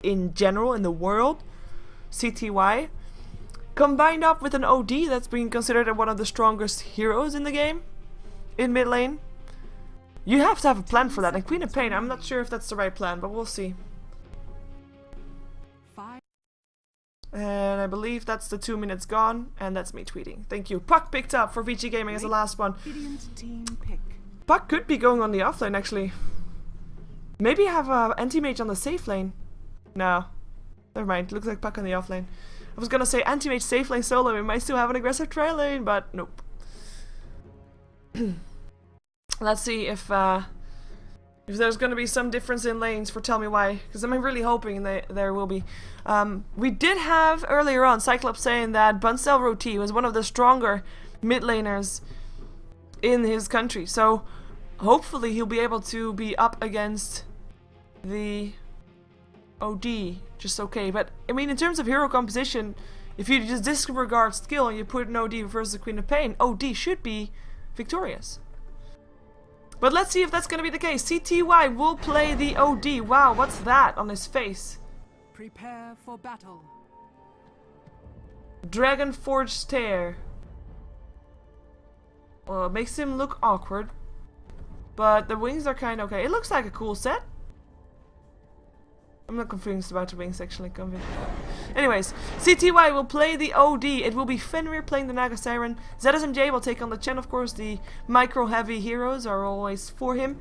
in general in the world, CTY, combined up with an OD that's being considered one of the strongest heroes in the game, in mid lane. You have to have a plan for that, and Queen of Pain, I'm not sure if that's the right plan, but we'll see. And I believe that's the 2 minutes gone, and that's me tweeting. Thank you. Puck picked up for Vici Gaming as the last one. Puck could be going on the offlane, actually. Maybe have a anti-mage on the safe lane. No. Never mind. Looks like Puck on the offlane. I was gonna say anti-mage safe lane solo. We might still have an aggressive trail lane, but nope. Let's see if there's gonna be some difference in lanes for Tell Me Why, because I'm really hoping there will be. We did have earlier on Cyclops saying that Bunsel Roti was one of the stronger mid laners in his country, so hopefully he'll be able to be up against the OD just okay. But I mean, in terms of hero composition, if you just disregard skill and you put an OD versus the Queen of Pain, OD should be victorious. But let's see if that's gonna be the case. CTY will play the OD. Wow, what's that on his face? Prepare for battle. Dragon Forge Stare. Well, it makes him look awkward, but the wings are kind of okay. It looks like a cool set. I'm not convinced about the wings, actually. Anyways, CTY will play the OD. It will be Fenrir playing the Naga Siren. ZSMJ will take on the Chen, of course. The micro-heavy heroes are always for him.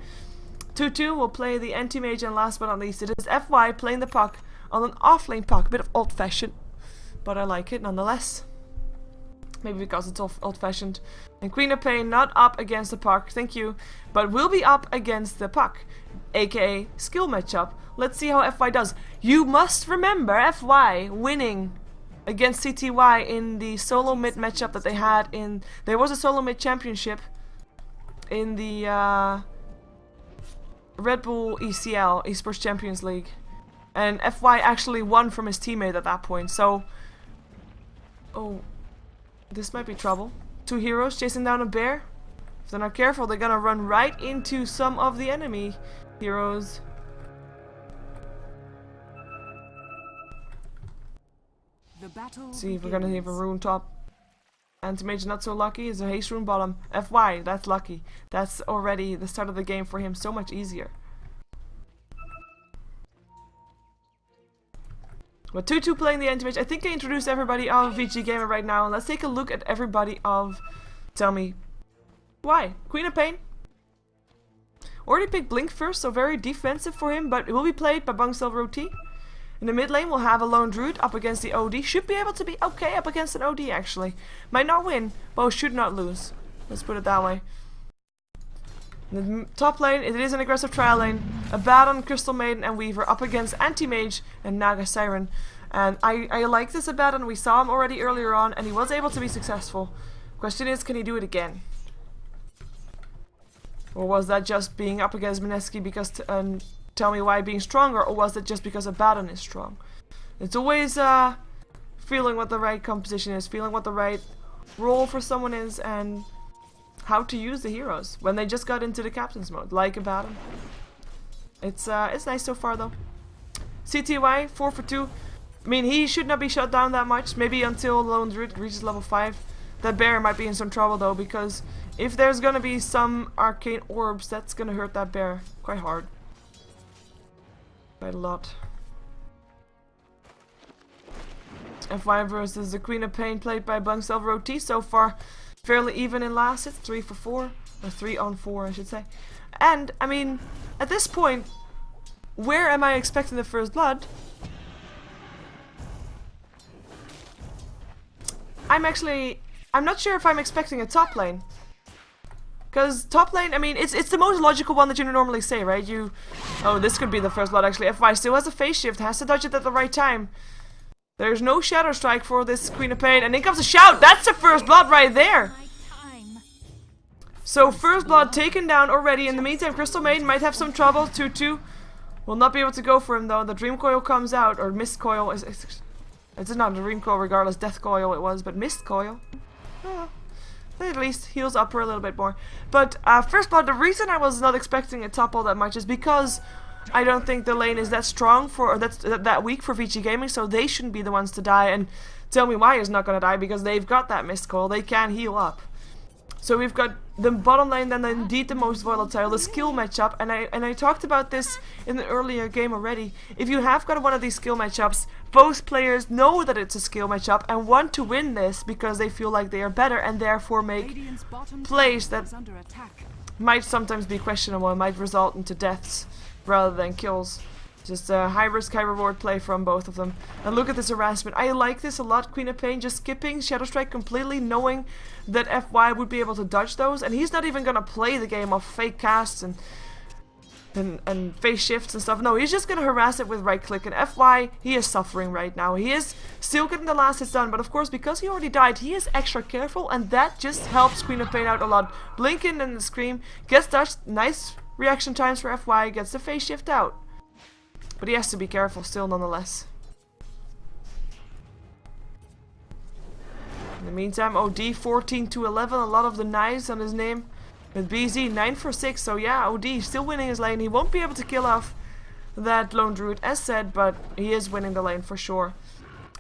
Tutu will play the anti-mage, and last but not least, it is FY playing the Puck on an off-lane Puck. A bit of old-fashioned, but I like it nonetheless. Maybe because it's old-fashioned. And Queen of Pain not up against the Puck, thank you, but will be up against the Puck, aka skill matchup. Let's see how FY does. You must remember FY winning against CTY in the solo mid matchup that they had in... There was a solo mid championship in the Red Bull ECL, Esports Champions League. And FY actually won from his teammate at that point, so... Oh, this might be trouble. Two heroes chasing down a bear. If they're not careful, they're gonna run right into some of the enemy heroes. Let's see if we're gonna have a rune top. Anti-mage not so lucky. Is a haste rune bottom. FY, that's lucky. That's already the start of the game for him so much easier. But 2-2 playing the anti-mage. I think I introduced everybody of VG Gamer right now. Let's take a look at everybody of Tell Me Why. Queen of Pain. Already picked Blink first, so very defensive for him, but it will be played by Bunsel Roti. In the mid lane, we'll have a lone druid up against the OD. Should be able to be okay up against an OD, actually. Might not win, but should not lose. Let's put it that way. In the top lane, it is an aggressive trial lane. Abaddon, Crystal Maiden, and Weaver up against Anti-Mage and Naga Siren. And I like this Abaddon. We saw him already earlier on, and he was able to be successful. Question is, can he do it again? Or was that just being up against Mineski because... Tell Me Why being stronger, or was it just because Abaddon is strong? It's always feeling what the right composition is, feeling what the right role for someone is, and how to use the heroes when they just got into the captain's mode, like Abaddon. It's nice so far though. CTY 4 for 2. I mean, he should not be shut down that much. Maybe until Lone Druid reaches level 5. That bear might be in some trouble though, because if there's gonna be some arcane orbs, that's gonna hurt that bear quite hard. Quite a lot. FY versus the Queen of Pain played by Bunsel Roti. So far, fairly even in last hits. 3 for 4. Or 3 on 4, I should say. And, I mean, at this point, where am I expecting the first blood? I'm not sure if I'm expecting a top lane. Because top lane, I mean, it's the most logical one that you normally say, right? Oh, this could be the first blood actually. FY still has a phase shift, has to dodge it at the right time. There's no Shadow Strike for this Queen of Pain, and in comes a shout! That's the first blood right there! So first blood taken down already. In the meantime, Crystal Maiden might have some trouble. 2-2 will not be able to go for him though. The Dream Coil comes out, or Mist Coil is... It's not a Dream Coil regardless, Death Coil it was, but Mist Coil. At least heals up her a little bit more. But first blood, the reason I was not expecting a top all that much is because I don't think the lane is that strong for, or that weak for Vici Gaming, so they shouldn't be the ones to die. And Tell Me Why is not gonna die because they've got that missed call. They can heal up. So we've got the bottom lane, then indeed the most volatile, the skill matchup, and I talked about this in the earlier game already. If you have got one of these skill matchups, both players know that it's a skill matchup and want to win this because they feel like they are better and therefore make plays that might sometimes be questionable and might result into deaths rather than kills. Just a high risk, high reward play from both of them. And look at this harassment. I like this a lot. Queen of Pain just skipping Shadow Strike completely, knowing that FY would be able to dodge those. And he's not even gonna play the game of fake casts and face shifts and stuff. No, he's just gonna harass it with right click. And FY, he is suffering right now. He is still getting the last hits done, but of course, because he already died, he is extra careful, and that just helps Queen of Pain out a lot. Blink in and the scream, gets dodged, nice reaction times for FY, gets the face shift out. But he has to be careful still nonetheless. In the meantime, OD 14 to 11, a lot of the knives on his name. With BZ 9 for 6, so yeah, OD still winning his lane. He won't be able to kill off that lone druid as said, but he is winning the lane for sure.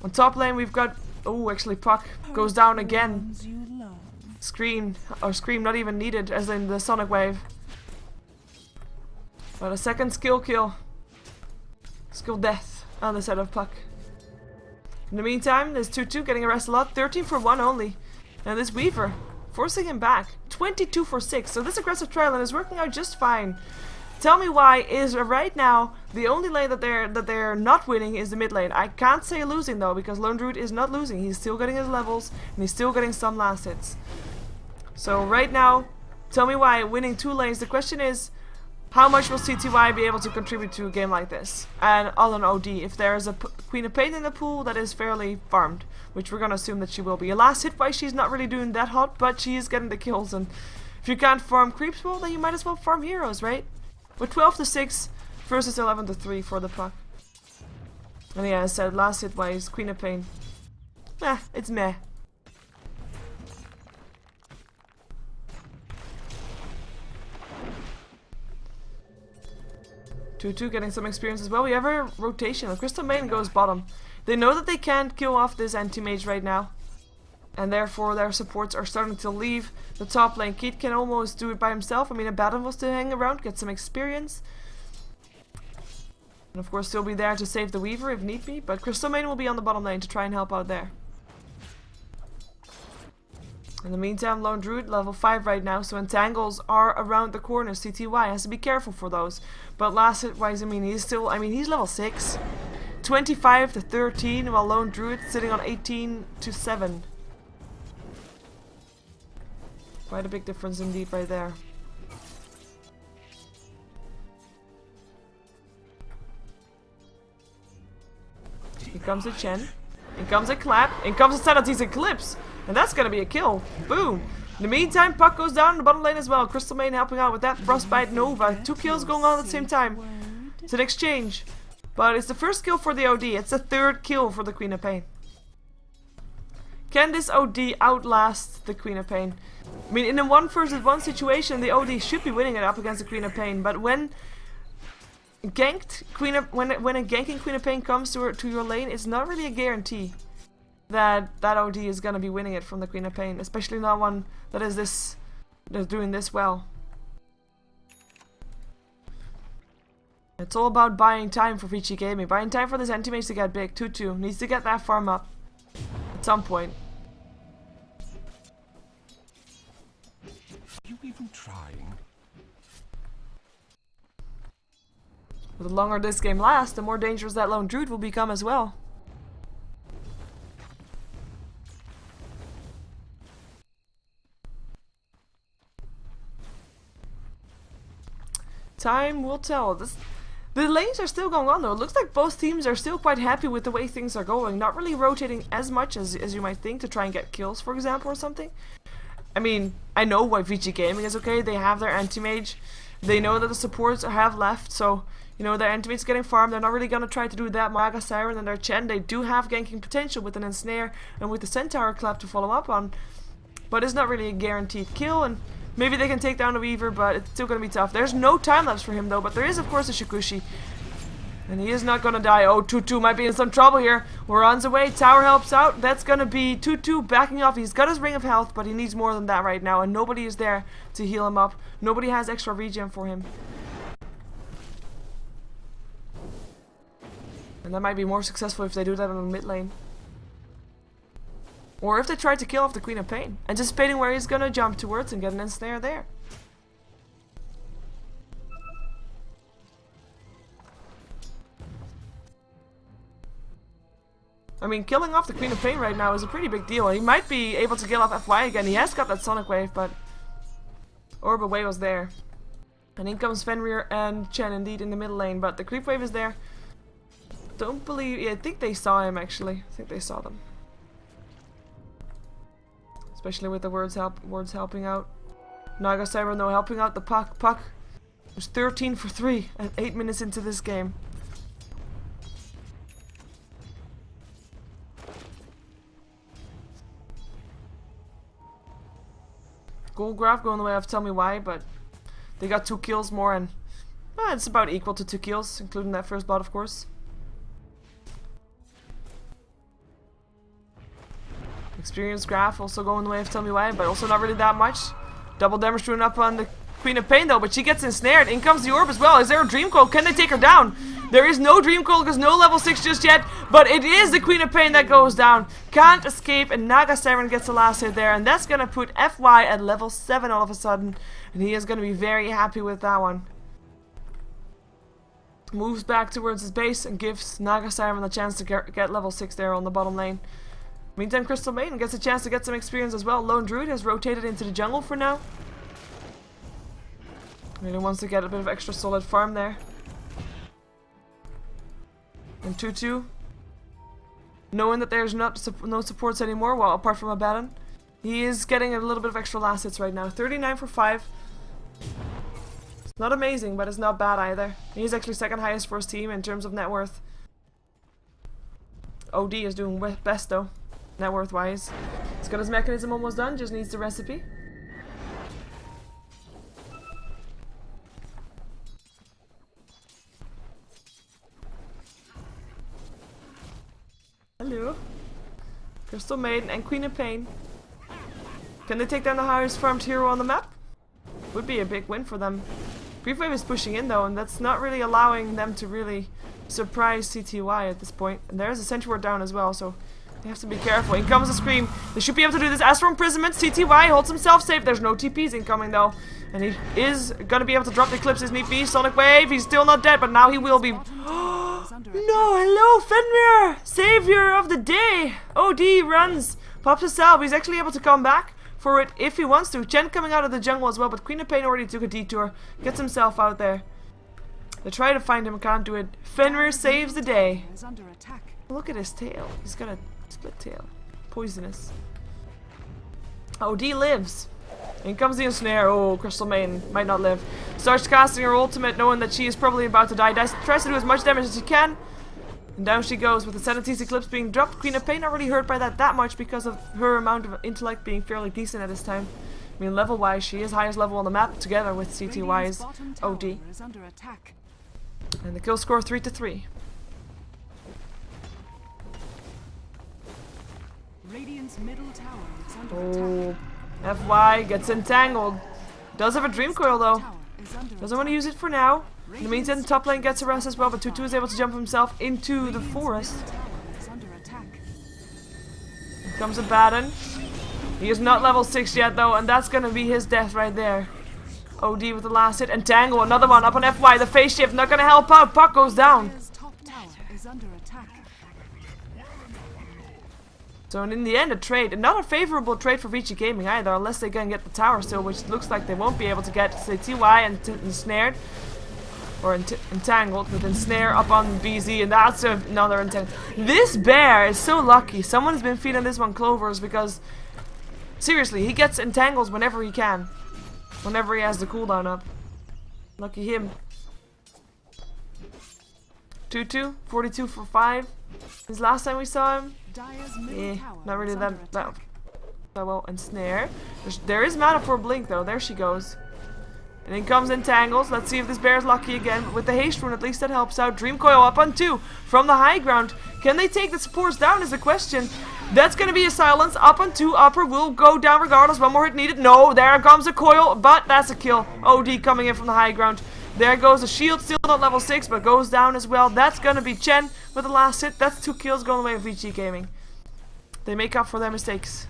On top lane we've got, oh actually Puck goes down again. Scream not even needed, as in the sonic wave. But a second skill kill. Skill death on the side of Puck. In the meantime, there's 2-2 getting arrested a lot. 13 for 1 only. And this Weaver forcing him back. 22 for 6. So this aggressive trial is working out just fine. Tell Me Why is right now the only lane that they're not winning is the mid lane. I can't say losing though, because Lone Druid is not losing. He's still getting his levels and he's still getting some last hits. So right now, Tell Me Why winning 2 lanes. The question is, how much will CTY be able to contribute to a game like this? And all on OD, if there is a Queen of Pain in the pool that is fairly farmed, which we're gonna assume that she will be. A last hit wise, she's not really doing that hot, but she is getting the kills. And if you can't farm creeps, well, then you might as well farm heroes, right? With 12 to 6 versus 11 to 3 for the Puck. And yeah, as I said, last hit wise, Queen of Pain. It's meh. 2-2 getting some experience as well. We have a rotation. The Crystal Maiden goes bottom. They know that they can't kill off this anti-mage right now. And therefore their supports are starting to leave the top lane. Keith can almost do it by himself. I mean, Abaddon was to hang around, get some experience. And of course still be there to save the Weaver if need be. But Crystal Maiden will be on the bottom lane to try and help out there. In the meantime, Lone Druid level 5 right now, so entangles are around the corner. CTY has to be careful for those. But last hit wise, I mean, he's level 6. 25 to 13, while Lone Druid sitting on 18 to 7. Quite a big difference indeed right there. Here comes a Chen. In comes a clap. In comes a Sanity's Eclipse. And that's gonna be a kill. Boom. In the meantime, Puck goes down in the bottom lane as well. Crystal Maiden helping out with that Frostbite Nova. 2 kills going on at the same time. It's an exchange. But it's the first kill for the OD. It's the 3rd kill for the Queen of Pain. Can this OD outlast the Queen of Pain? I mean, in a 1 versus 1 situation, the OD should be winning it up against the Queen of Pain. But when a ganking Queen of Pain comes to your lane, it's not really a guarantee that OD is gonna be winning it from the Queen of Pain, especially not one that is doing this well. It's all about buying time for Vici Gaming, buying time for this anti-mage to get big. 2-2 needs to get that farm up at some point. Are you even trying? The longer this game lasts, the more dangerous that Lone Druid will become as well. Time will tell. The lanes are still going on though. It looks like both teams are still quite happy with the way things are going. Not really rotating as much as you might think to try and get kills, for example, or something. I mean, I know why Vici Gaming is okay. They have their anti-mage. They know that the supports have left, so you know their anti-mage's getting farmed. They're not really gonna try to do that. Maga Siren and their Chen, they do have ganking potential with an ensnare and with the Centaur clap to follow up on. But it's not really a guaranteed kill, and Maybe they can take down a Weaver, but it's still going to be tough. There's no time lapse for him though, but there is of course a Shikushi. And he is not going to die. Oh, Tutu might be in some trouble here. Waran's away. Tower helps out. That's going to be Tutu backing off. He's got his ring of health, but he needs more than that right now. And nobody is there to heal him up. Nobody has extra regen for him. And that might be more successful if they do that in the mid lane. Or if they try to kill off the Queen of Pain. Anticipating where he's going to jump towards and get an ensnare there. I mean, killing off the Queen of Pain right now is a pretty big deal. He might be able to kill off FY again. He has got that Sonic Wave, but Orb away was there. And in comes Fenrir and Chen indeed in the middle lane, but the Creep Wave is there. Don't believe... Yeah, I think they saw him actually. I think they saw them. Especially with the words helping out. Naga Cyber no helping out the Puck. Puck was 13 for 3 at 8 minutes into this game. Gold graph going the way of Tell Me Why, but they got 2 kills more and it's about equal to 2 kills, including that first blood of course. Experience graph also going the way of Tell Me Why, but also not really that much. Double damage doing up on the Queen of Pain though, but she gets ensnared. In comes the Orb as well. Is there a Dream Coil? Can they take her down? There is no Dream Coil because no level 6 just yet, but it is the Queen of Pain that goes down. Can't escape, and Naga Siren gets the last hit there, and that's gonna put FY at level 7 all of a sudden, and he is gonna be very happy with that one. Moves back towards his base and gives Naga Siren the chance to get level 6 there on the bottom lane. Meantime, Crystal Maiden gets a chance to get some experience as well. Lone Druid has rotated into the jungle for now. Really wants to get a bit of extra solid farm there. And Tutu, knowing that there's no supports anymore, well, apart from Abaddon, he is getting a little bit of extra last hits right now. 39 for 5. It's not amazing, but it's not bad either. He's actually second highest for his team in terms of net worth. OD is doing best though, net worth wise. He's got his mechanism almost done, just needs the recipe. Hello. Crystal Maiden and Queen of Pain. Can they take down the highest farmed hero on the map? Would be a big win for them. Brief Wave is pushing in though, and that's not really allowing them to really surprise CTY at this point. And there's a Sentry Ward down as well, so they have to be careful. In comes the Scream. They should be able to do this. Astral Imprisonment. CTY holds himself safe. There's no TPs incoming though. And he is going to be able to drop the Eclipse if need be. Sonic Wave. He's still not dead, but now he will be. No, hello Fenrir! Savior of the day! OD runs. Pops a salve. He's actually able to come back for it if he wants to. Chen coming out of the jungle as well, but Queen of Pain already took a detour. Gets himself out there. They try to find him, can't do it. Fenrir saves the day. Look at his tail. He's got a split tail. Poisonous. OD lives. In comes the ensnare. Oh, Crystal Maiden might not live. Starts casting her ultimate, knowing that she is probably about to die. Tries to do as much damage as she can. And down she goes with the 70s Eclipse being dropped. Queen of Pain not really hurt by that much because of her amount of intellect being fairly decent at this time. I mean, level-wise, she is highest level on the map together with CTY's OD. And the kill score 3-3. Radiant's middle tower is under attack. FY gets entangled. Does have a Dream Coil though. Doesn't want to use it for now. In the meantime, the top lane gets a rest as well, but Tutu is able to jump himself into the forest. Here comes Abaddon. He is not level 6 yet though, and that's gonna be his death right there. OD with the last hit. Entangle, another one up on FY. The phase shift not gonna help out. Puck goes down. So in the end, a trade. Not a favorable trade for Vici Gaming either, unless they can get the tower still, which looks like they won't be able to get. Say TY ensnared. Or entangled with ensnare up on BZ, and that's another entangle. This bear is so lucky. Someone's been feeding this one clovers because, seriously, he gets entangles whenever he can. Whenever he has the cooldown up. Lucky him. 2-2, 42 for 5. Since last time we saw him, not really that that will ensnare. There is mana for a blink though. There she goes. And in comes Entangles. Let's see if this bear is lucky again. But with the haste rune, at least that helps out. Dream Coil up on 2 from the high ground. Can they take the supports down is the question. That's going to be a silence. Up on 2. Upper will go down regardless. One more hit needed. No, there comes a coil. But that's a kill. OD coming in from the high ground. There goes the shield. Still not level 6, but goes down as well. That's going to be Chen with the last hit. That's 2 kills going away with Vici Gaming. They make up for their mistakes.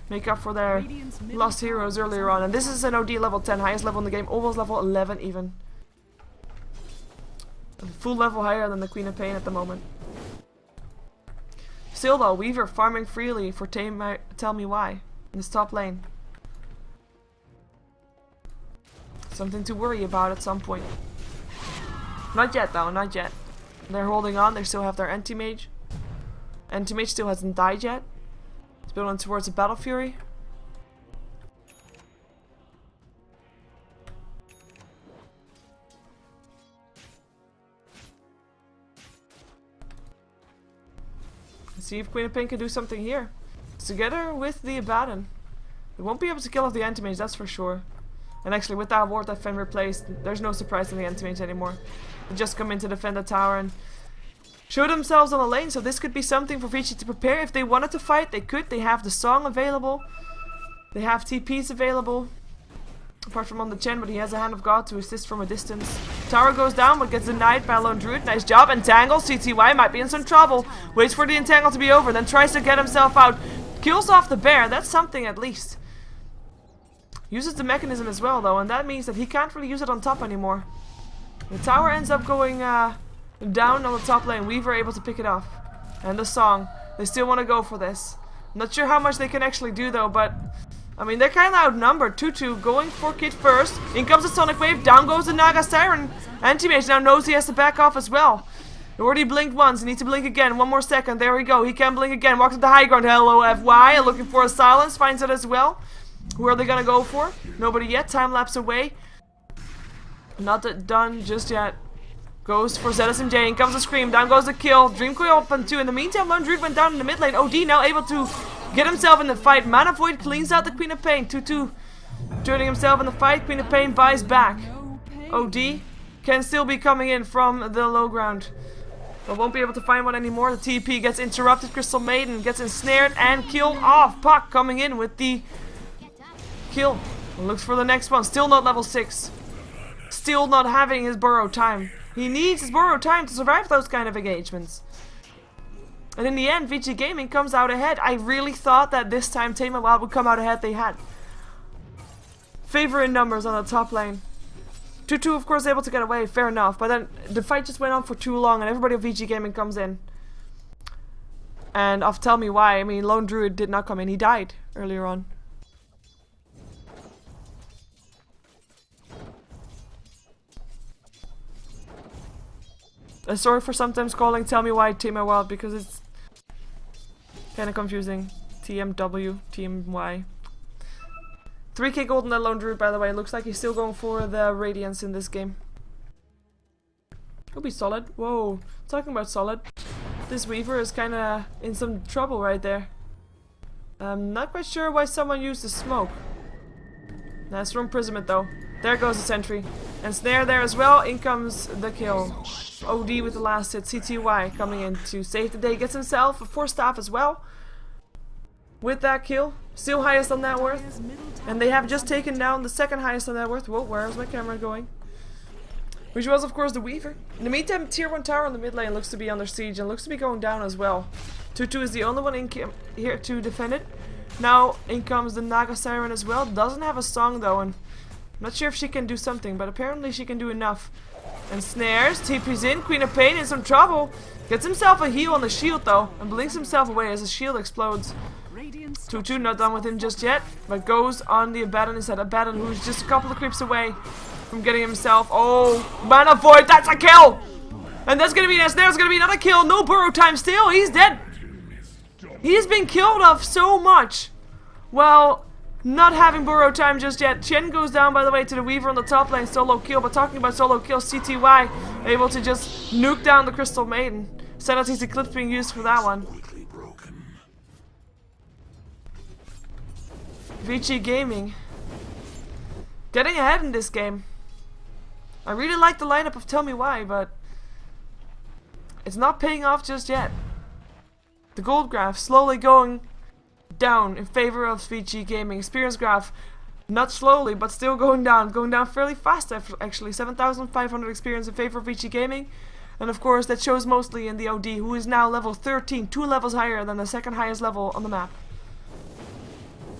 Make up for their lost heroes earlier on. And this is an OD level 10, highest level in the game, almost level 11 even. A full level higher than the Queen of Pain at the moment. Still though, Weaver farming freely for Tell Me Why in this top lane. Something to worry about at some point. Not yet though, not yet. They're holding on, they still have their anti-mage. Anti-mage still hasn't died yet. It's building towards a Battle Fury. Let's see if Queen of Pain can do something here. Together with the Abaddon. They won't be able to kill off the anti-mage, that's for sure. And actually with that ward that Fenrir placed, there's no surprise in the anti-mage anymore. They just come in to defend the tower and show themselves on the lane, so this could be something for Vici to prepare. If they wanted to fight, they could. They have the song available. They have TPs available. Apart from on the Chen, but he has a Hand of God to assist from a distance. Tower goes down, but gets denied by Lone Druid. Nice job. Entangle. CTY might be in some trouble. Waits for the Entangle to be over, then tries to get himself out. Kills off the bear. That's something at least. Uses the mechanism as well, though, and that means that he can't really use it on top anymore. The tower ends up going down on the top lane. Weaver able to pick it up. And the song. They still want to go for this. Not sure how much they can actually do though, but I mean they're kind of outnumbered. 2-2 going for Kid first. In comes the Sonic Wave. Down goes the Naga Siren. Anti-Mage now knows he has to back off as well. He already blinked once. He needs to blink again. One more second. There we go. He can blink again. Walks up the high ground. Hello FY. Looking for a silence. Finds it as well. Who are they gonna go for? Nobody yet. Time lapse away. Not done just yet. Goes for ZSMJ, in comes the scream, down goes the kill, Dream Coil up on 2. In the meantime, Lone Druid went down in the mid lane. OD now able to get himself in the fight. Mana Void cleans out the Queen of Pain. 2-2 joining himself in the fight. Queen of Pain buys back. OD can still be coming in from the low ground, but won't be able to find one anymore. The TP gets interrupted. Crystal Maiden gets ensnared and killed off. Puck coming in with the kill. Looks for the next one. Still not level 6. Still not having his burrow time. He needs his borrow time to survive those kind of engagements. And in the end, Vici Gaming comes out ahead. I really thought that this time Tame and Wild would come out ahead. They had favor in numbers on the top lane. 2-2 of course able to get away, fair enough. But then the fight just went on for too long and everybody of Vici Gaming comes in. And Tell Me Why, I mean Lone Druid did not come in. He died earlier on. Sorry for sometimes calling Tell Me Why TMY Wild because it's kind of confusing. TMW, TMY. 3k gold on that Lone Druid, by the way. Looks like he's still going for the Radiance in this game. He'll be solid. Whoa, talking about solid. This Weaver is kind of in some trouble right there. I'm not quite sure why someone used the smoke. Nice from Imprisonment though. There goes the sentry. And Snare there as well. In comes the kill. OD with the last hit. CTY coming in to save the day. Gets himself a 4 staff as well. With that kill. Still highest on net worth. And they have just taken down the second highest on net worth. Whoa, where is my camera going? Which was of course the Weaver. In the meantime, tier 1 tower on the mid lane looks to be under siege. And looks to be going down as well. 2-2 is the only one in here to defend it. Now in comes the Naga Siren as well. Doesn't have a song though. And I'm not sure if she can do something, but apparently she can do enough. And snares, TP's in, Queen of Pain in some trouble. Gets himself a heal on the shield though, and blinks himself away as his shield explodes. 2-2, not done with him just yet, but goes on the Abaddon instead. Abaddon, who's just a couple of creeps away from getting himself. Oh, Mana Void, that's a kill! And that's gonna be, there's gonna be another kill. No burrow time still, he's dead. He's been killed off so much. Well, not having burrow time just yet. Chen goes down, by the way, to the Weaver on the top lane. Solo kill. But talking about solo kill, CTY able to just nuke down the Crystal Maiden. Sanity's Eclipse being used for that one. Vici Gaming getting ahead in this game. I really like the lineup of Tell Me Why, but it's not paying off just yet. The gold graph slowly going down in favor of Vici Gaming. Experience graph not slowly, but still going down fairly fast actually. 7,500 experience in favor of Vici Gaming. And of course that shows mostly in the OD, who is now level 13, 2 levels higher than the second highest level on the map.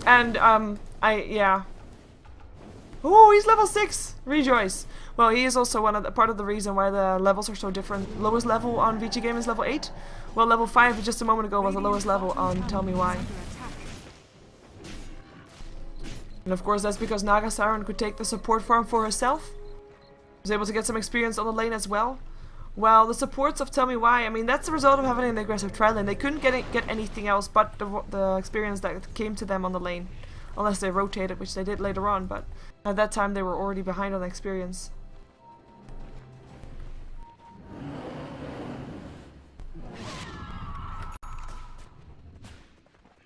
And yeah. Oh, he's level 6! Rejoice! Well, he is also part of the reason why the levels are so different. Lowest level on Vici Gaming is level 8. Well, level 5 just a moment ago was the lowest level on Tell Me Why. And of course that's because Naga Siren could take the support farm for herself. Was able to get some experience on the lane as well. Well, the supports of Tell Me Why, I mean, that's the result of having an aggressive tri lane. They couldn't get anything else but the experience that came to them on the lane. Unless they rotated, which they did later on, but at that time they were already behind on experience.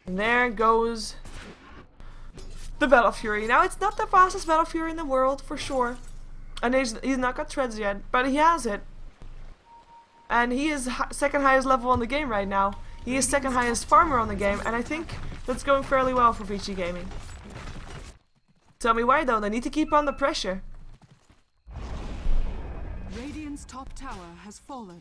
And there goes the Battle Fury. Now, it's not the fastest Battle Fury in the world, for sure. And he's not got treads yet, but he has it. And he is second highest level on the game right now. He is second highest farmer on the game, and I think that's going fairly well for Vici Gaming. Tell Me Why though, they need to keep on the pressure. Radiant's top tower has fallen.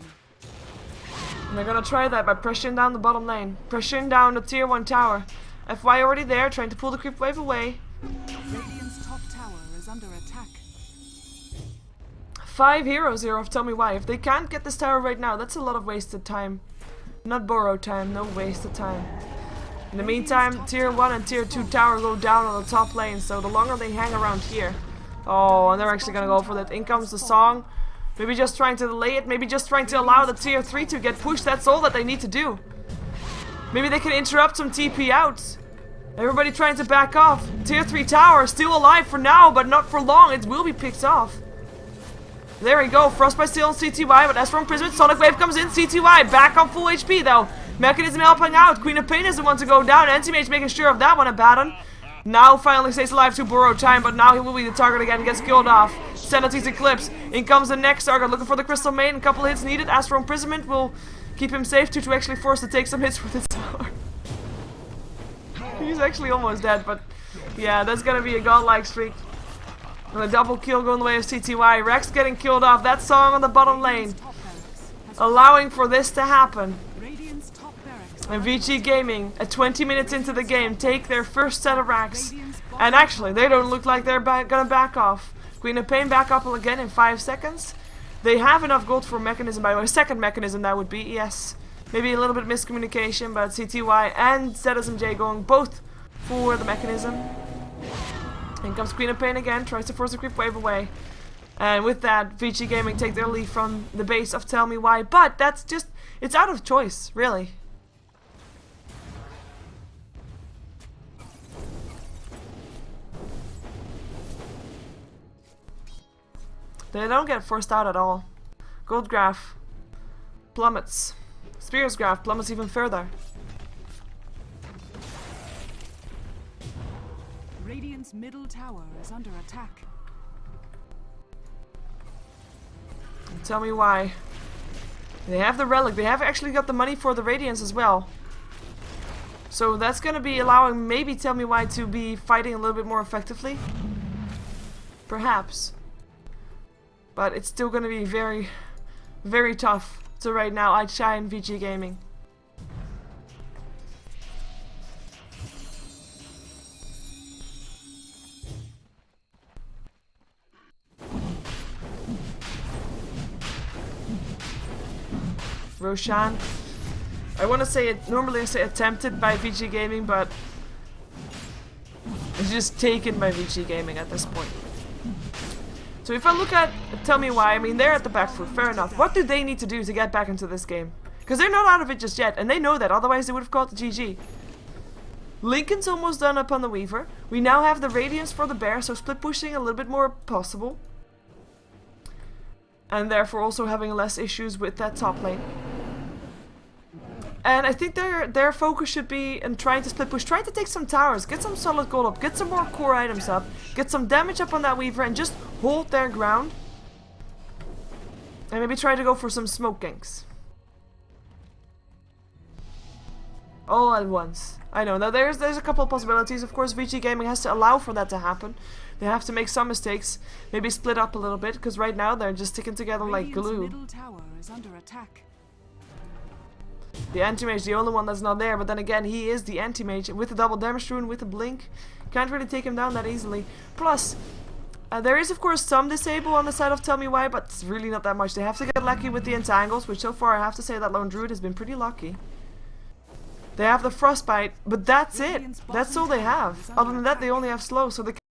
And they're gonna try that by pressuring down the bottom lane. Pressuring down the tier 1 tower. FY already there, trying to pull the creep wave away. Radiant's top tower is under attack. 5 heroes here of Tell Me Why. If they can't get this tower right now, that's a lot of wasted time. Not borrowed time, no wasted time. In the meantime, tier 1 and tier 2 tower go down on the top lane, so the longer they hang around here. Oh, and they're actually gonna go for that. In comes the song. Maybe just trying to delay it, maybe just trying to allow the tier 3 to get pushed. That's all that they need to do. Maybe they can interrupt some TP outs. Everybody trying to back off. Tier 3 tower still alive for now, but not for long. It will be picked off. There we go. Frostbite still on CTY, but as from Prism, Sonic Wave comes in. CTY back on full HP though. Mechanism helping out. Queen of Pain is the one to go down. Anti-Mage making sure of that one. Abaddon now finally stays alive to borrow time, but now he will be the target again. Gets killed off. Sanity's Eclipse. In comes the next target. Looking for the Crystal Maiden. A couple hits needed. Astral Imprisonment will keep him safe to actually force to take some hits with his tower. He's actually almost dead, but yeah, that's gonna be a godlike streak. And a double kill going the way of CTY. Rex getting killed off. That song on the bottom lane, allowing for this to happen. And Vici Gaming, at 20 minutes into the game, take their first set of racks. And actually, they don't look like they're gonna back off. Queen of Pain back up again in 5 seconds. They have enough gold for Mechanism, by the way. Second Mechanism, that would be, yes. Maybe a little bit miscommunication, but CTY and ZSMJ going both for the Mechanism. In comes Queen of Pain again, tries to force the creep wave away. And with that, Vici Gaming take their lead from the base of Tell Me Why. But that's just, it's out of choice, really. They don't get forced out at all. Gold graph plummets. Spears graph plummets even further. Radiant's middle tower is under attack. Tell Me Why. They have the relic. They have actually got the money for the Radiance as well. So that's gonna be allowing maybe Tell Me Why to be fighting a little bit more effectively. Perhaps. But it's still gonna be very, very tough to right now outshine Vici Gaming. Roshan. I want to say it, normally I say attempted by Vici Gaming, but it's just taken by Vici Gaming at this point. So if I look at Tell Me Why, I mean, they're at the back foot, fair enough. What do they need to do to get back into this game? Because they're not out of it just yet, and they know that, otherwise they would have called the GG. Lincoln's almost done up on the Weaver. We now have the Radiance for the Bear, so split pushing a little bit more possible. And therefore also having less issues with that top lane. And I think their focus should be in trying to split push, trying to take some towers, get some solid gold up, get some more core items up, get some damage up on that Weaver, and just hold their ground. And maybe try to go for some smoke ganks. All at once. I know. Now there's a couple of possibilities. Of course, Vici Gaming has to allow for that to happen. They have to make some mistakes, maybe split up a little bit, because right now they're just sticking together like glue. Middle tower is under attack. The anti-mage, the only one that's not there, but then again, he is the anti-mage with the double damage rune, with the blink. Can't really take him down that easily. Plus, there is of course some disable on the side of Tell Me Why, but it's really not that much. They have to get lucky with the entangles, which so far I have to say that Lone Druid has been pretty lucky. They have the frostbite, but that's it. That's all they have. Other than that, they only have slow, so they